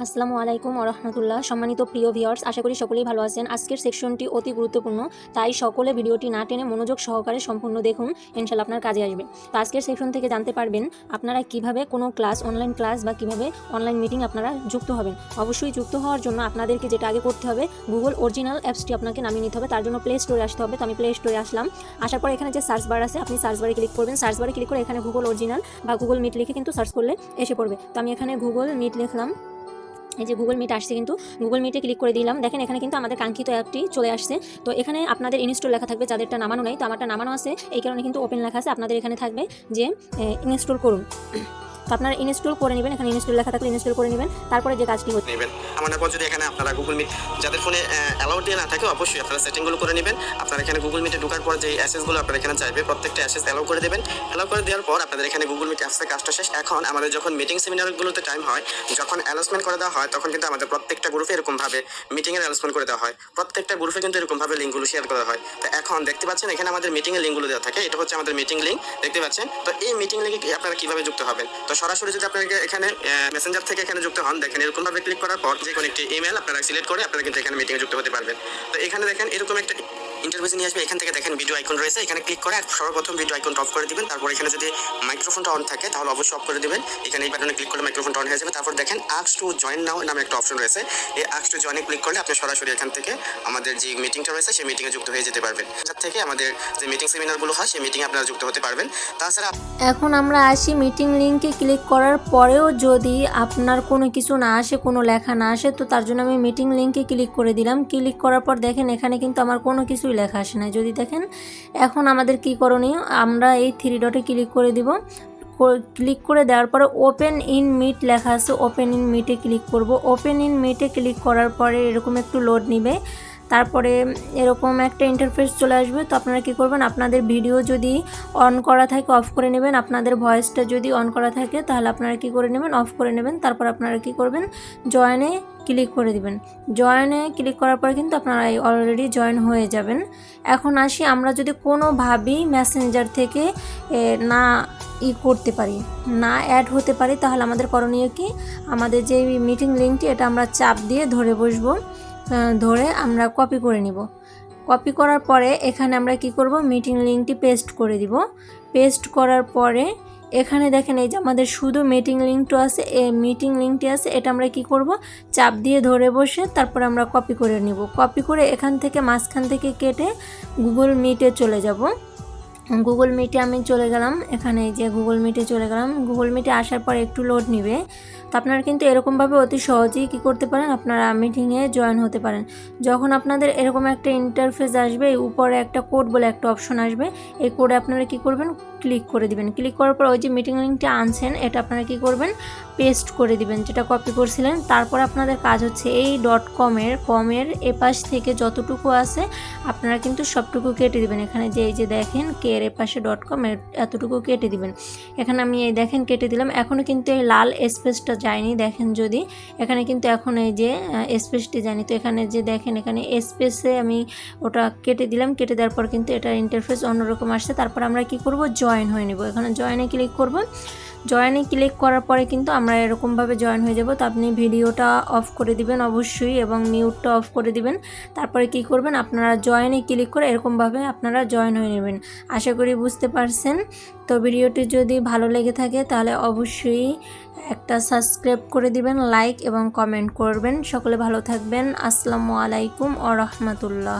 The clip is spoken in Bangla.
আসসালামু আলাইকুম ওয়া রাহমাতুল্লাহ। সম্মানিত প্রিয় ভিউয়ার্স, আশা করি সকলেই ভালো আছেন। আজকের সেকশনটি অতি গুরুত্বপূর্ণ, তাই সকলে ভিডিওটি না টেনে মনোযোগ সহকারে সম্পূর্ণ দেখুন, ইনশাআল্লাহ আপনার কাজে আসবে। তো আজকের সেকশন থেকে জানতে পারবেন আপনারা কিভাবে কোনো ক্লাস, অনলাইন ক্লাস বা কিভাবে অনলাইন মিটিং আপনারা যুক্ত হবেন। অবশ্যই যুক্ত হওয়ার জন্য আপনাদেরকে যেটা আগে করতে হবে, গুগল অরিজিনাল অ্যাপসটি আপনাকে নামিয়ে নিতে হবে। তার জন্য প্লে স্টোরে আসতে হবে। তো আমি প্লে স্টোরে আসলাম। আসার পর এখানে যে সার্চ বার আছে, আপনি সার্চ বারে ক্লিক করবেন। সার্চ বারে ক্লিক করে এখানে গুগল অরিজিনাল বা গুগল মিট লিখে কিন্তু সার্চ করলে এসে পড়বে। তো আমি এখানে গুগল মিট লিখলাম। এই যে গুগল মিট আসছে, কিন্তু গুগল মিটে ক্লিক করে দিলাম। দেখেন এখানে কিন্তু আমাদের কাঙ্ক্ষিত অ্যাপটি চলে আসছে। তো এখানে আপনাদের ইনস্টল লেখা থাকবে, যাদেরটা নামানো নাই। তো আমারটা নামানো আছে, এই কারণে কিন্তু ওপেন লেখা আছে। আপনাদের এখানে থাকবে যে ইনস্টল করুন। তো আপনারা ইনস্টল করে নেবেন। এখানে ইনস্টল লেখা থাকলে ইনস্টল করে নেবেন। তারপরে যে কাজটি হচ্ছে নেবেন আমার পর যদি এখানে আপনারা গুগল মিট যাদের ফোনে অ্যালাউড দিয়ে না থাকে, অবশ্যই আপনারা সেটিংগুলো করে নেবেন। আপনারা এখানে গুগল মিটে ঢোকার পর যে অ্যাসেসগুলো আপনারা এখানে চাইবে, প্রত্যেকটা অ্যাসেস অ্যালাউ করে দেবেন। অ্যালাউ করে দেওয়ার পর আপনাদের এখানে গুগল মিট অ্যাপসের কাজটা শেষ। এখন আমাদের যখন মিটিং সেমিনারগুলোতে টাইম হয়, যখন অ্যানাউন্সমেন্ট করে দেওয়া হয়, তখন কিন্তু আমাদের প্রত্যেকটা গ্রুপে এরকমভাবে মিটিংয়ের অ্যানাউন্সমেন্ট করে দেওয়া হয়। প্রত্যেকটা গ্রুপে কিন্তু এরকমভাবে লিঙ্কগুলো শেয়ার করা হয়। তো এখন দেখতে পাচ্ছেন এখানে আমাদের মিটিংয়ের লিঙ্কগুলো দেওয়া থাকে। এটা হচ্ছে আমাদের মিটিং লিঙ্ক, দেখতে পাচ্ছেন। তো এই মিটিং লিঙ্কে আপনারা কিভাবে যুক্ত হবেন? তো সরাসরি যদি আপনারা এখানে মেসেঞ্জার থেকে এখানে যুক্ত হন, দেখেন এরকম ভাবে ক্লিক করার পর যে কোনো একটি ইমেল আপনারা সিলেক্ট করে আপনারা কিন্তু এখানে মিটিংয়ে যুক্ত হতে পারবেন। তো এখানে দেখেন এরকম একটা ইন্টারফেস নিয়ে আসবে। এখান থেকে দেখেন ভিডিও আইকন রয়েছে, এখানে ক্লিক করে সর্বপ্রথম ভিডিও আইকনটা অফ করে দিবেন। তারপর এখানে যদি মাইক্রোফোনটা অন থাকে তাহলে অবশ্যই অফ করে দিবেন। এখানে এই বাটনে ক্লিক করলে মাইক্রোফোনটা অন হয়ে যাবে। তারপর দেখেন আস্ক টু জয়েন নাও নামে একটা অপশন রয়েছে। এই আস্ক টু জয়েনে ক্লিক করলে আপনি সরাসরি এখান থেকে আমাদের যে মিটিংটা রয়েছে সেই মিটিংয়ে যুক্ত হয়ে যেতে পারবেন। যার থেকে আমাদের যে মিটিং সেমিনারগুলো হয় সেই মিটিংয়ে আপনারা যুক্ত হতে পারবেন। তাছাড়া এখন আমরা আসি মিটিং লিঙ্কে ক্লিক করার পরেও যদি আপনার কোনো কিছু না আসে, কোনো লেখা না আসে, তো তার জন্য আমি মিটিং লিঙ্কে ক্লিক করে দিলাম। ক্লিক করার পর দেখেন এখানে কিন্তু আমার কোনো কিছুই লেখা আসে না। যদি দেখেন এখন আমাদের কি করণীয়, আমরা এই থ্রি ডটে ক্লিক করে দিব। ক্লিক করে দেওয়ার পরে ওপেন ইন মিট লেখা আছে, ওপেন ইন মিটে ক্লিক করব। ওপেন ইন মিটে ক্লিক করার পরে এরকম একটু লোড নিবে। তারপরে এরকম একটা ইন্টারফেস চলে আসবে। তো আপনারা কী করবেন, আপনাদের ভিডিও যদি অন করা থাকে অফ করে নেবেন। আপনাদের ভয়েসটা যদি অন করা থাকে তাহলে আপনারা কী করে নেবেন, অফ করে নেবেন। তারপর আপনারা কী করবেন, জয়েনে ক্লিক করে দিবেন। জয়েনে ক্লিক করার পরে কিন্তু আপনারা অলরেডি জয়েন হয়ে যাবেন। এখন আসি, আমরা যদি কোনোভাবেই মেসেঞ্জার থেকে না করতে পারি, না অ্যাড হতে পারি, তাহলে আমাদের করণীয় কি, আমাদের যে মিটিং লিঙ্কটি এটা আমরা চাপ দিয়ে ধরে বসবো। ধরে আমরা কপি করে নিব। কপি করার পরে এখানে আমরা কি করব, মিটিং লিঙ্কটি পেস্ট করে দিব। পেস্ট করার পরে এখানে দেখেন এই যে আমাদের শুধু মিটিং লিঙ্কটা আছে, এই মিটিং লিঙ্কটি আছে, এটা আমরা কি করব, চাপ দিয়ে ধরে বসে তারপর আমরা কপি করে নিব। কপি করে এখান থেকে মাঝখান থেকে কেটে গুগল মিটে চলে যাব। গুগল মিটে আমি চলে গেলাম। এখানে এই যে গুগল মিটে চলে গেলাম। গুগল মিটে আসার পর একটু লোড নিবে। তো আপনারা কিন্তু এরকমভাবে অতি সহজেই কী করতে পারেন, আপনারা মিটিংয়ে জয়েন হতে পারেন। যখন আপনাদের এরকম একটা ইন্টারফেস আসবে, উপরে একটা কোড বলে একটা অপশন আসবে, এই কোডে আপনারা কি করবেন, ক্লিক করে দিবেন। ক্লিক করার পর ওই যে মিটিং লিঙ্কটা আনছেন এটা আপনারা কি করবেন, পেস্ট করে দিবেন, যেটা কপি করছিলেন। তারপর আপনাদের কাজ হচ্ছে এই কমের এপাশ থেকে যতটুকু আছে আপনারা কিন্তু সবটুকু কেটে দিবেন। এখানে যে এই যে দেখেন এর এপাশে .com এতটুকু কেটে দিবেন। এখানে আমি এই দেখেন কেটে দিলাম। এখনও কিন্তু এই লাল স্পেসটা যায়নি, দেখেন যদি এখানে কিন্তু এখন এই যে স্পেসটি যায়নি। তো এখানে যে দেখেন এখানে স্পেসে আমি ওটা কেটে দিলাম। কেটে দেওয়ার পর কিন্তু এটার ইন্টারফেস অন্যরকম আসছে। তারপর আমরা কি করব, জয়েন হয়ে নেব। এখানে জয়েনে ক্লিক করব। জয়েনে ক্লিক করার পরে কিন্তু আমরা এরকমভাবে জয়েন হয়ে যাব। তো আপনি ভিডিওটা অফ করে দিবেন অবশ্যই, এবং মিউটটা অফ করে দিবেন। তারপরে কি করবেন, আপনারা জয়েনে ক্লিক করে এরকমভাবে আপনারা জয়েন হয়ে নেবেন। আশা করি বুঝতে পারছেন। তো ভিডিওটি যদি ভালো লেগে থাকে তাহলে অবশ্যই একটা সাবস্ক্রাইব করে দিবেন, লাইক এবং কমেন্ট করবেন। সকলে ভালো থাকবেন। আসসালামু আলাইকুম ওয়া রাহমাতুল্লাহ।